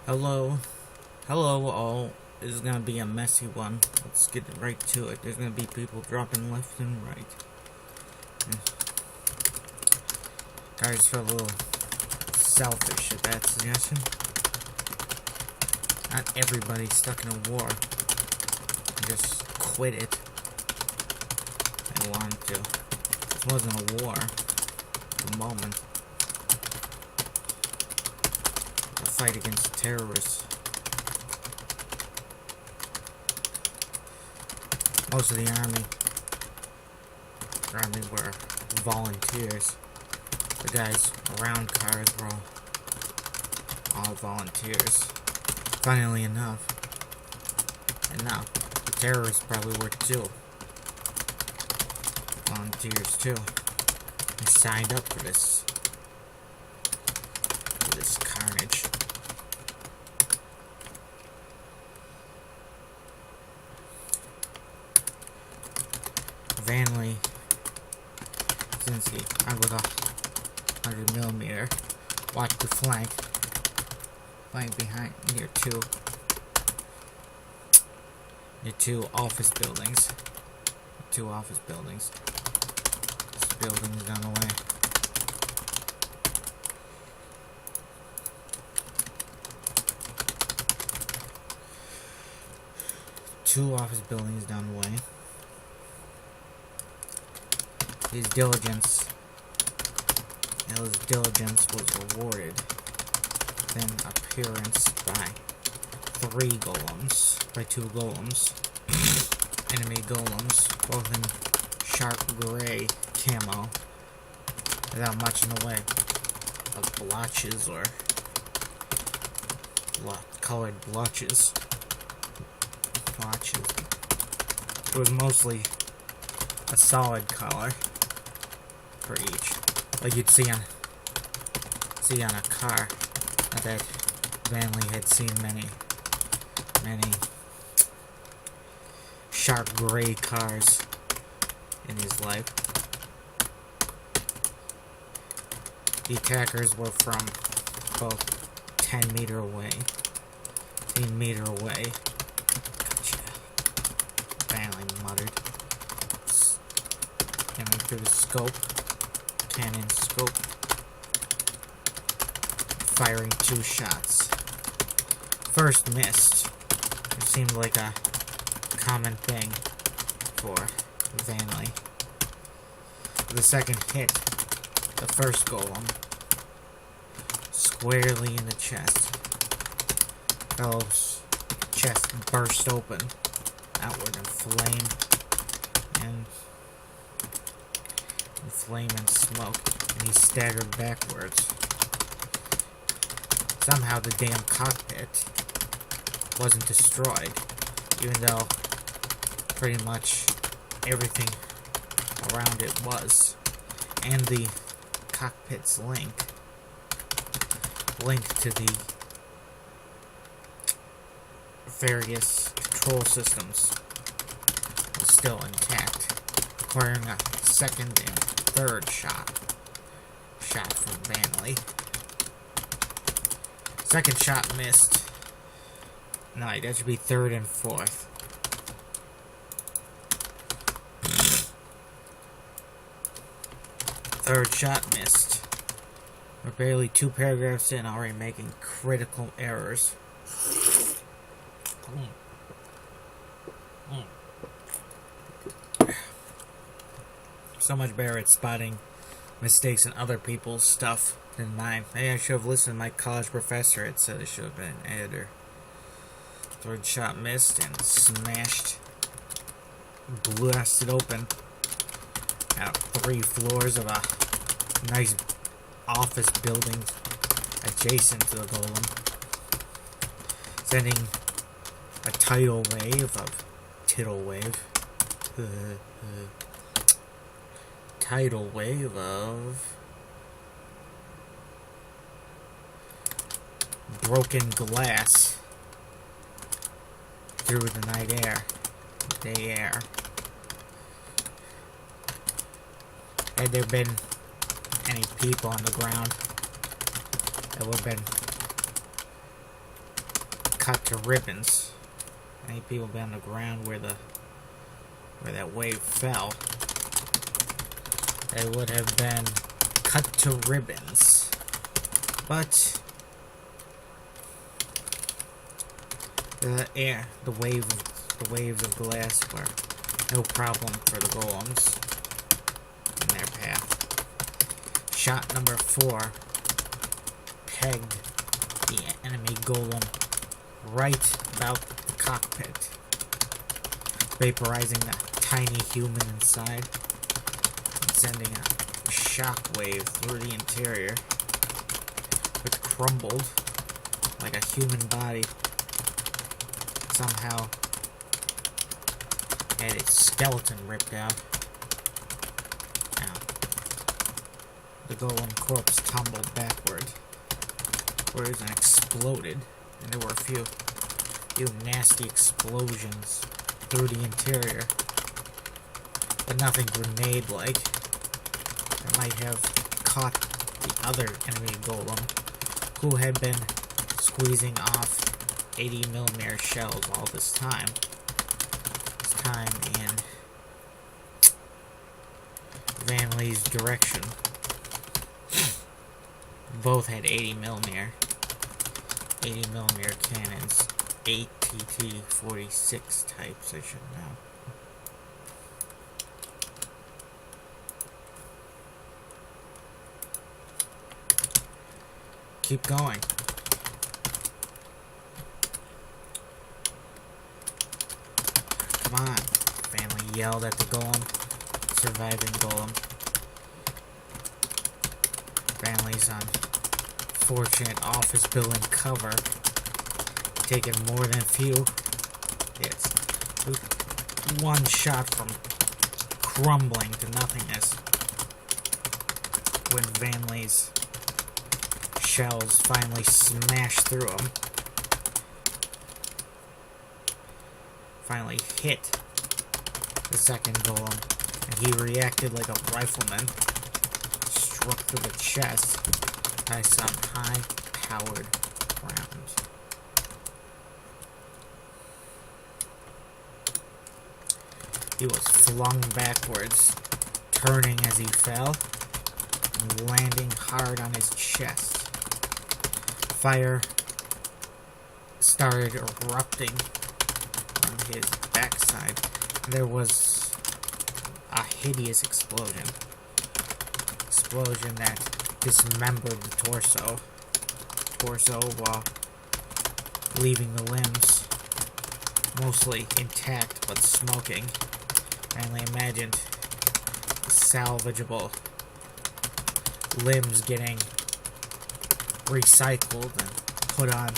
Hello. Hello, all. This is gonna be a messy one. Let's get right to it. There's gonna be people dropping left and right. Guys feel a little selfish at that suggestion. Not everybody's stuck in a war. Just quit it. I wanted to. This wasn't a war. At the moment. A fight against terrorists. Most of the army were volunteers. The guys around cars were all volunteers. Funnily enough. And now, the terrorists probably were too. Volunteers too. They signed up for this. For this carnage. Vanley, since he, I was a 100mm, watched the flank behind near two office buildings. Two office buildings. This building is on the way. Two office buildings down the way. His diligence was rewarded with an appearance by two golems, enemy golems, both in sharp gray camo, without much in the way of blotches or colored blotches. It was mostly a solid color for each, like you'd see on a car. Not that Vanley had seen many sharp gray cars in his life. The attackers were from both 10 meter away, 15 meter away. Gotcha. Vanley muttered. Coming through the cannon scope, firing 2 shots. First missed. It seemed like a common thing for Vanley. The second hit the first golem squarely in the chest. Fellow's chest burst open, outward in flame and smoke, and he staggered backwards. Somehow the damn cockpit wasn't destroyed, even though pretty much everything around it was. And the cockpit's link to the various control systems was still intact, requiring a second and third shot from Vanley. Second shot missed. No, that should be third and fourth. Third shot missed. We're barely 2 paragraphs in, already making critical errors. So much better at spotting mistakes in other people's stuff than mine. Maybe I should have listened to my college professor. It said I should have been an editor. Third shot missed and smashed, blasted open out 3 floors of a nice office building adjacent to the golem, sending a tidal wave of broken glass through the day air. Had there been any people on the ground, that would have been cut to ribbons. Many people been on the ground where that wave fell. They would have been cut to ribbons. But the waves of glass were no problem for the golems in their path. Shot number 4 pegged the enemy golem right about the cockpit, vaporizing the tiny human inside and sending a shockwave through the interior, which crumbled like a human body. Somehow had its skeleton ripped out. Now, the golem corpse tumbled backward, and exploded, and there were a few nasty explosions through the interior, but nothing grenade-like that might have caught the other enemy golem, who had been squeezing off 80mm shells all this time. This time in Van Lee's direction. Both had 80mm cannons, ATT-46 types, I should know. Keep going. Come on, family yelled at the golem, surviving golem. Family's unfortunate office building cover, taking more than a few. It's one shot from crumbling to nothingness when Van Lee's shells finally smashed through him. Finally hit the second golem, and he reacted like a rifleman, struck through the chest by some high-powered rounds. He was flung backwards, turning as he fell, and landing hard on his chest. Fire started erupting from his backside. There was a hideous explosion that dismembered the torso while leaving the limbs mostly intact but smoking. I only imagined salvageable limbs getting recycled and put on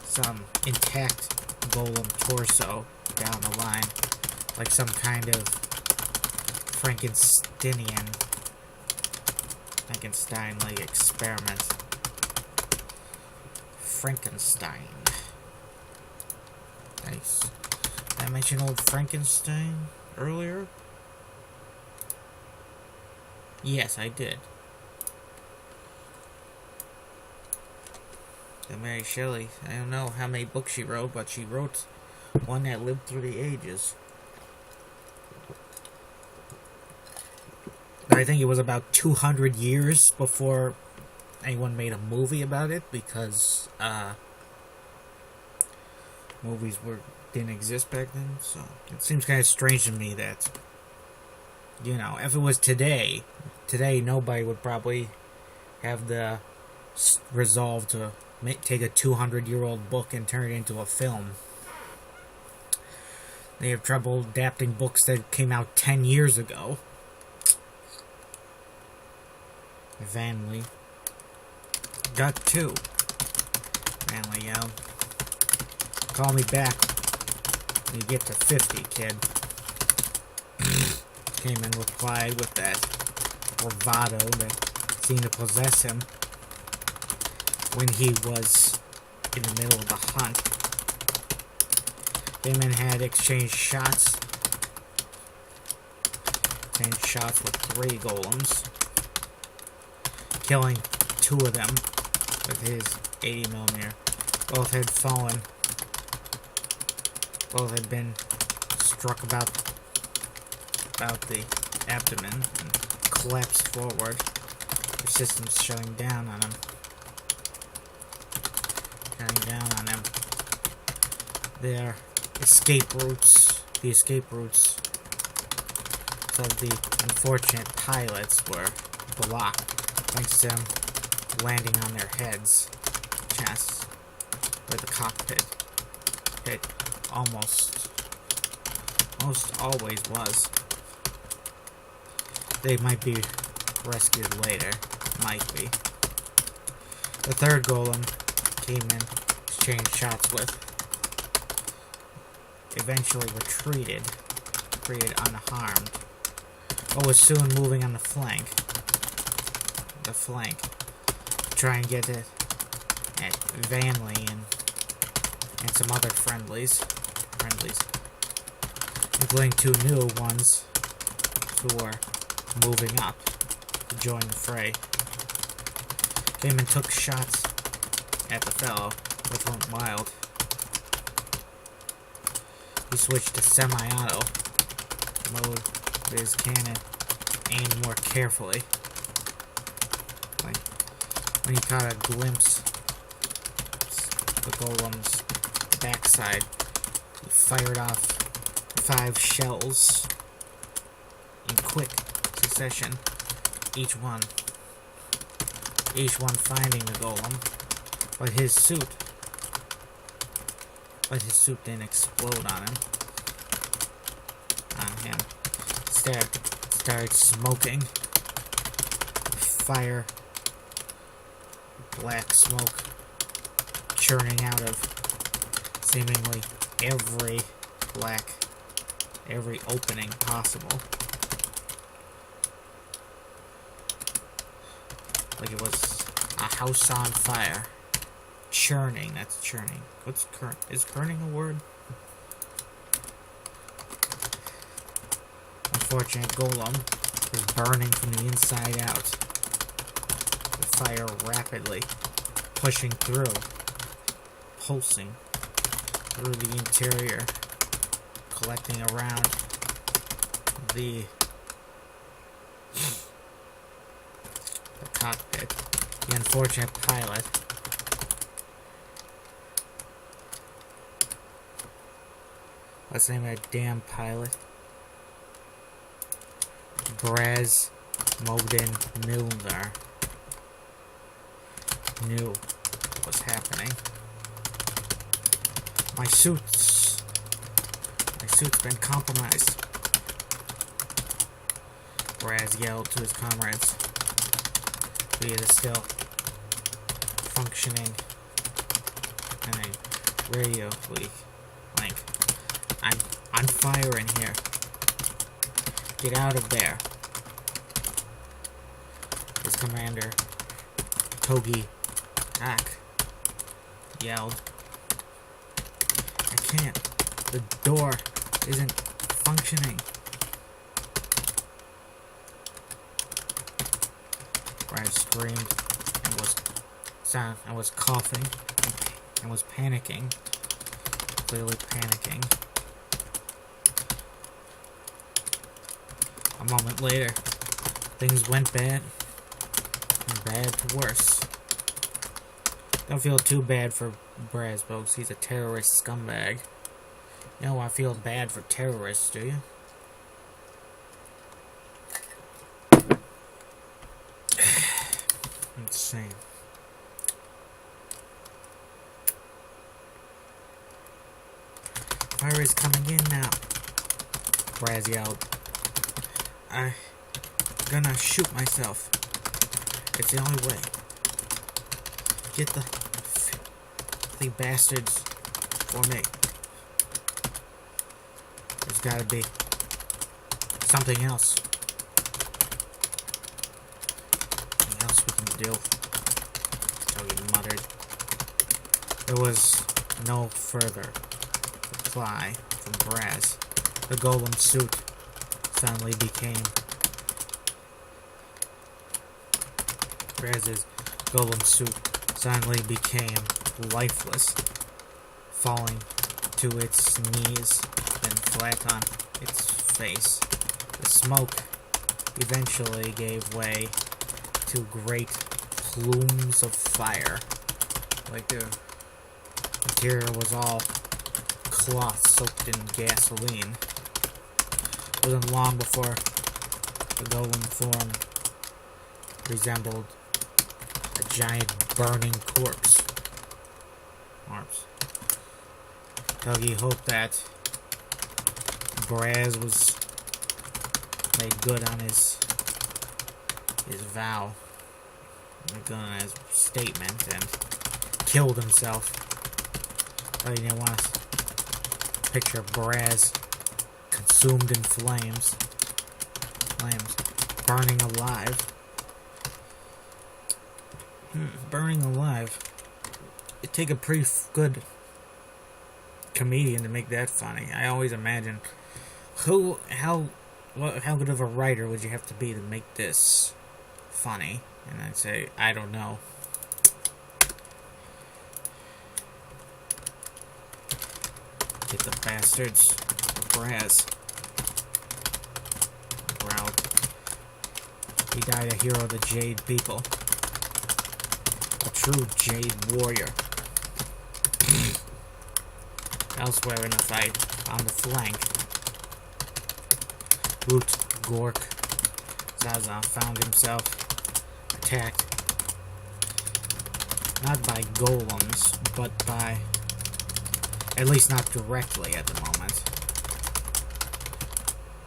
some intact golem torso down the line, like some kind of Frankenstein-like experiment. Frankenstein. Nice. Did I mention old Frankenstein earlier? Yes, I did. The Mary Shelley, I don't know how many books she wrote, but she wrote one that lived through the ages. I think it was about 200 years before anyone made a movie about it, because movies didn't exist back then. So it seems kind of strange to me that, if it was today nobody would probably have the resolve to take a 200-year-old book and turn it into a film. They have trouble adapting books that came out 10 years ago. Van Lee. Got 2. Van Lee yelled. Call me back when you get to 50, kid. Came and replied with that bravado that seemed to possess him when he was in the middle of the hunt. They men had exchanged shots with 3 golems, killing 2 of them with his 80mm, Both had fallen. Both had been struck about the abdomen and collapsed forward. Their systems shutting down on him. Their escape routes, the escape routes of the unfortunate pilots were blocked, thanks to them landing on their heads, chests, where the cockpit almost always was. They might be rescued later, might be. The third golem came in, exchanged shots with, eventually retreated unharmed, but was soon moving on the flank, to try and get it at Vanley and some other friendlies, including two new ones who were moving up to join the fray. Came and took shots at the fellow, which went wild. He switched to semi-auto mode with his cannon aimed more carefully. Like when he caught a glimpse of the golem's backside, he fired off 5 shells in quick succession, each one finding the golem, but his suit didn't explode on him. Instead, started smoking. Fire, black smoke, churning out of seemingly every opening possible. Like it was a house on fire. Churning, that's churning. What's current? Is churning a word? Unfortunate golem is burning from the inside out. The fire rapidly pushing through, pulsing through the interior, collecting around the cockpit. The unfortunate pilot what's the name of that damn pilot? Braz Modin Milner knew what was happening. My suit's been compromised. Braz yelled to his comrades. But it is still functioning in a radio link. I'm on fire in here. Get out of there. His commander, Togi Ak, yelled. I can't. The door isn't functioning. Brad screamed and was coughing and was panicking. Clearly panicking. A moment later, things went bad, from bad to worse. Don't feel too bad for Braz, folks. He's a terrorist scumbag. You don't want to feel bad for terrorists, do you? Insane. Fire is coming in now, Braz yelled. I'm gonna shoot myself. It's the only way. Get the bastards for me. There's gotta be something else. Something else we can do. So he muttered. There was no further reply from Braz. The golem suit suddenly became Braz's golem suit suddenly became lifeless, falling to its knees, then flat on its face. The smoke eventually gave way to great plumes of fire. Like the interior was all cloth soaked in gasoline. It wasn't long before the golem form resembled a giant burning corpse. Dougie hoped that Braz was made good on his vow, made good on his statement, and killed himself. But he didn't want to picture Braz consumed in flames, burning alive. Burning alive. It'd take a pretty good comedian to make that funny. I always imagine how good of a writer would you have to be to make this funny? And I'd say, I don't know. Get the bastards. Braz growled. He died a hero of the Jade people. A true Jade warrior. Elsewhere in the fight, on the flank, Root, Gork, Zaza found himself attacked not by golems, but by, at least not directly at the moment,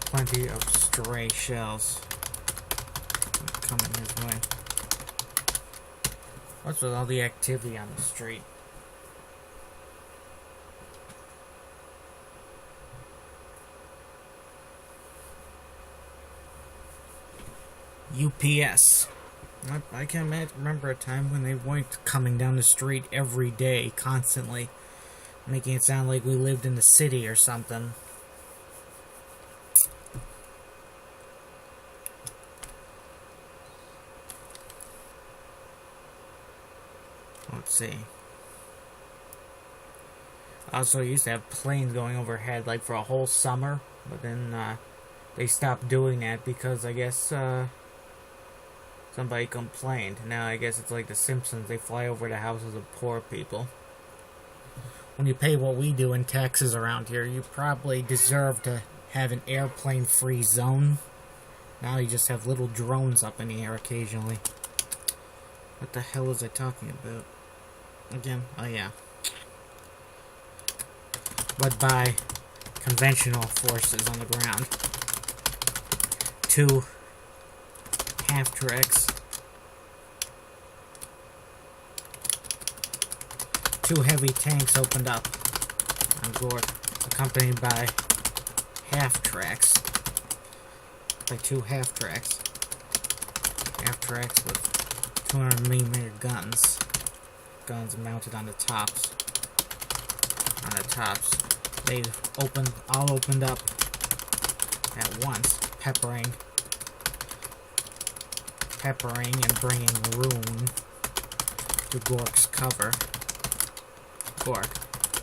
plenty of stray shells coming his way. What's with all the activity on the street? UPS. I can't remember a time when they weren't coming down the street every day, constantly, making it sound like we lived in the city or something. Let's see. Also, used to have planes going overhead like for a whole summer, but then they stopped doing that because I guess somebody complained. Now I guess it's like the Simpsons, they fly over the houses of poor people. When you pay what we do in taxes around here, you probably deserve to have an airplane-free zone. Now you just have little drones up in the air occasionally. What the hell was I talking about? Again? Oh yeah. But by conventional forces on the ground. 2 half-tracks. 2 heavy tanks opened up on Gork, accompanied by half-tracks. By 2 half-tracks. Half-tracks with 200mm guns. Guns mounted on the tops. They all opened up at once, peppering and bringing ruin to Gork's cover. Gork,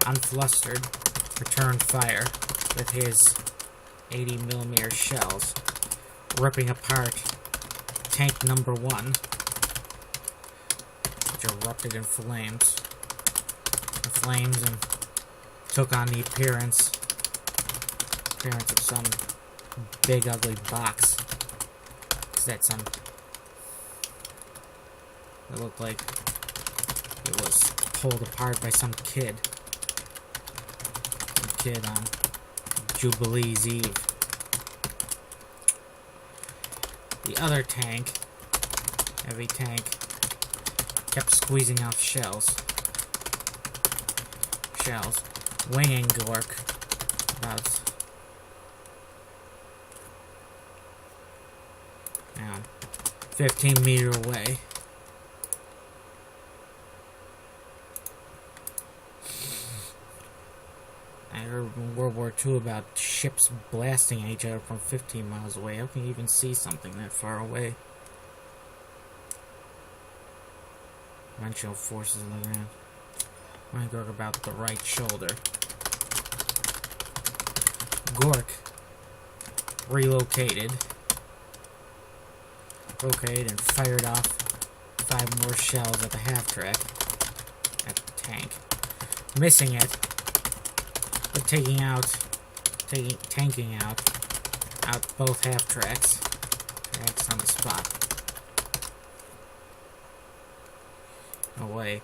unflustered, returned fire with his 80mm shells, ripping apart tank number 1, which erupted in flames. The flames and took on the appearance of some big ugly box. That it looked like it was pulled apart by some kid. Some kid on Jubilee's Eve. The other tank, heavy tank, kept squeezing out shells, winging Gork about 15 meters away. I heard in World War II about ships blasting at each other from 15 miles away. How can you even see something that far away? Conventional forces on the ground. Gork about the right shoulder. Gork relocated. Okay, and fired off 5 more shells at the half-track. At the tank. Missing it. But tanking out both half-tracks. Tracks on the spot. Away.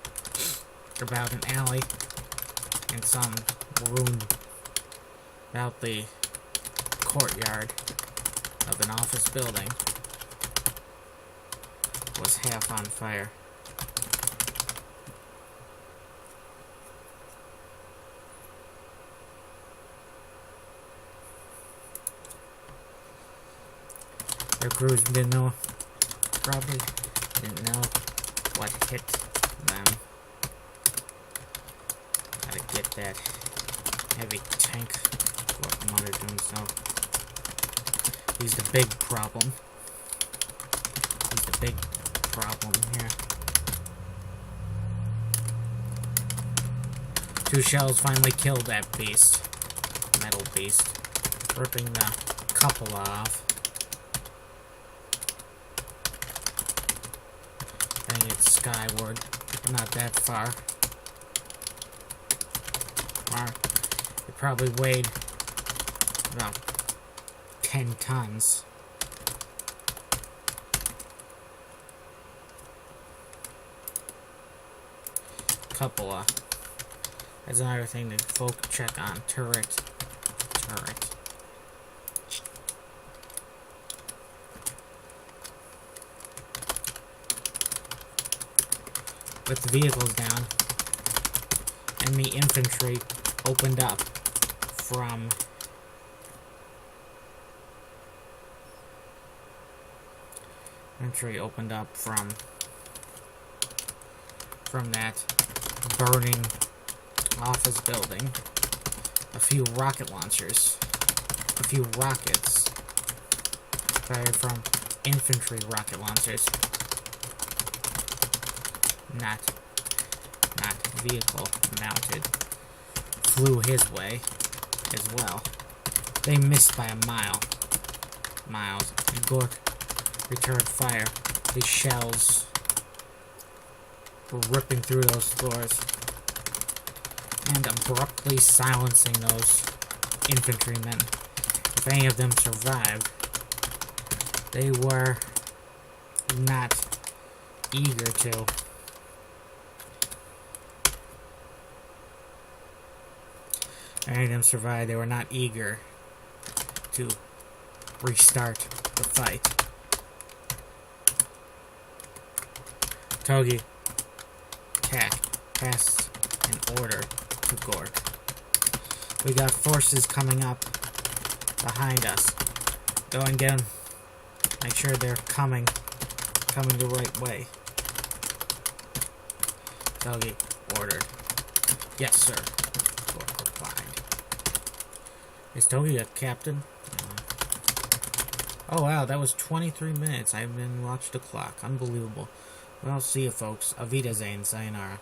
About an alley. And some room about the courtyard of an office building was half on fire. Their crews probably didn't know what hit them. Gotta get that heavy tank, what muttered to himself. He's the big problem. He's the big problem here. 2 shells finally killed that beast. Metal beast. Ripping the couple off. Bang it skyward. Not that far. It probably weighed about 10 tons. Cupola. That's another thing to folk check on. Turret. With the vehicles down, enemy infantry opened up from that burning office building. A few rocket launchers, a few rockets fired from infantry rocket launchers, not vehicle mounted, flew his way as well. They missed by a mile. Gork returned fire. The shells were ripping through those floors and abruptly silencing those infantrymen. If any of them survived, they were not eager to. Any of them survived, they were not eager to restart the fight. Togi passed an order to Gork. We got forces coming up behind us. Go and get them. Make sure they're coming the right way. Togi ordered. Yes, sir. Gork replied. Is Togi a captain? Oh wow, that was 23 minutes. I haven't watched the clock. Unbelievable. Well, see you folks. Auf Wiedersehen. Sayonara.